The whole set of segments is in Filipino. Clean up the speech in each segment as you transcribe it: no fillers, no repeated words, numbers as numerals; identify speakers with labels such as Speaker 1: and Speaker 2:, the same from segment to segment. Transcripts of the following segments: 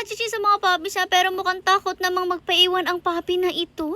Speaker 1: Achichi sa mga puppies niya pero mukhang takot namang magpaiwan ang puppy na ito.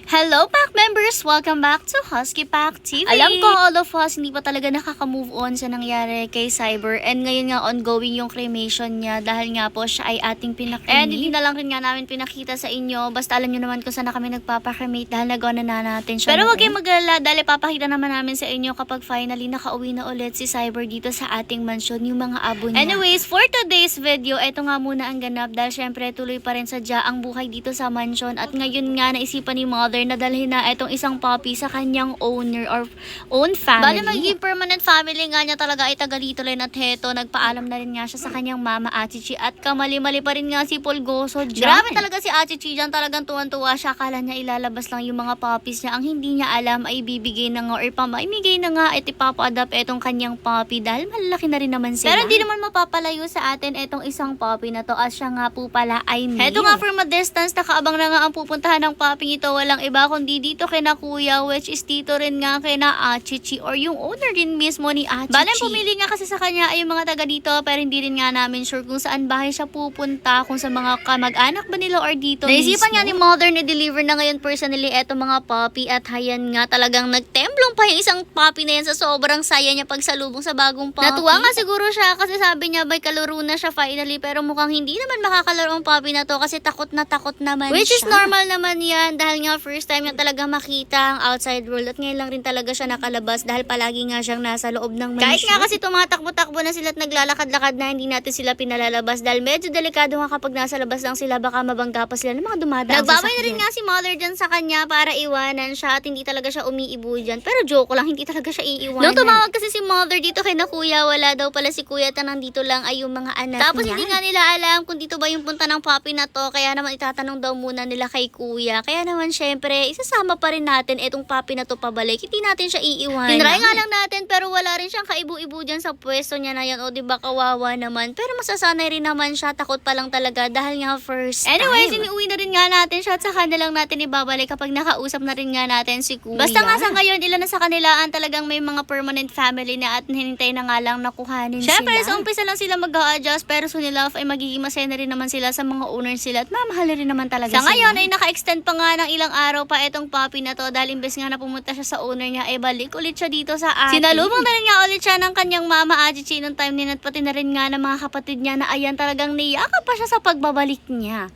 Speaker 1: Hello Pack members! Welcome back to Husky Pack TV. Alam ko all of us hindi pa talaga nakaka-move on sa nangyari kay Cyber and ngayon nga ongoing yung cremation niya dahil nga po siya ay ating pinakrimate. And hindi na lang rin nga namin pinakita sa inyo basta alam nyo naman kung saan na kami nagpapakremate dahil nagawa na natin siya. Pero wag kayong mag-alala dahil papakita naman namin sa inyo kapag finally nakauwi na ulit si Cyber dito sa ating mansion yung mga abo niya. Anyways, for today's video, eto nga muna ang ganap dahil syempre tuloy pa rin sadya ang buhay dito sa mansion at ngayon nga naisipan ni mother na dalhin na itong isang puppy sa kanyang owner or own family. Bale magiging permanent family nga niya talaga ay taga dito rin at heto nagpaalam na rin nga siya sa kanyang mama Achichi at kamali-mali pa rin nga si Polgoso dyan. Grabe talaga si Achichi dyan, talagang tuwan-tuwa siya, akala niya ilalabas lang yung mga puppies niya, ang hindi niya alam ay bibigay na nga or pamaimigay na nga at ipapa-adapt itong kanyang puppy dahil malaki na rin naman sila. Pero hindi naman mapapalayo sa atin itong isang puppy na to as siya nga po pala ay male. Heto nga from a distance, nakaabang na nga ang pupuntahan ng puppy ito, walang iba kundi dito kina kuya which is dito rin nga kina Achichi or yung owner din mismo ni Achichi. Bale pumili nga kasi sa kanya ay yung mga taga dito pero hindi rin nga namin sure kung saan bahay siya pupunta, kung sa mga kamag-anak ba nila or dito naisipan mismo. Nga ni mother na deliver na ngayon personally eto mga puppy at hayan nga talagang nagtemblong pa yung isang puppy na yan sa sobrang saya niya pagsalubong sa bagong puppy. Natuwa nga siguro siya kasi sabi niya may kalaro na siya finally pero mukhang hindi naman makakalaro ang puppy na to kasi takot naman which is normal naman yan dahil nga first time niya talaga makita ang outside world at ngayon lang rin talaga siya nakalabas dahil palagi nga siyang nasa loob ng mansion. Kahit nga kasi tumatakbo-takbo na sila at naglalakad-lakad na hindi natin sila pinalalabas dahil medyo delikado nga kapag nasa labas lang sila baka mabangga pa sila ng mga dumadaan. Nagbabay na rin nga si mother dyan sa kanya para iwanan siya at hindi talaga siya umiibo dyan pero joke lang, hindi talaga siya iiwanan. Nung tumawag kasi si mother dito kay na kuya, wala daw pala si kuya at nandito lang ay yung mga anak tapos niya. Hindi nga nila alam kung dito ba yung punta ng puppy na to kaya naman itatanong daw muna nila kay kuya kaya naman syempre isasama pa rin natin itong puppy na to pabalik, hindi natin siya iiwanan. Tinry nga lang natin pero wala rin siyang kaibu-ibu dyan sa pwesto niya na yan o diba kawawa naman pero masasanay rin naman siya, takot pa lang talaga dahil nga first time. Anyways, iniuwi na rin nga natin siya at saka na lang natin ibabalik kapag nakausap na rin nga natin si kuya. Basta nga sa ngayon, ilan na sa kanilaan talagang may mga permanent family na at hinintay na nga lang nakuhanin syempre, sila. Sa umpisa lang sila mag-a-adjust pero soon enough ay magiging masaya na rin naman sila sa mga owners sila at mamahal rin naman talaga sa sila. Sa ngayon ay naka-extend pa nga ng ilang araw pa itong puppy na to dahil imbes nga na pumunta siya sa owner niya ay balik ulit siya dito sa atin. Sinalubong na rin nga ulit siya ng kanyang mama Achichi nung time din at pati na rin nga ng mga kapatid niya na ayan talagang niyakap pa siya sa pagbabalik niya.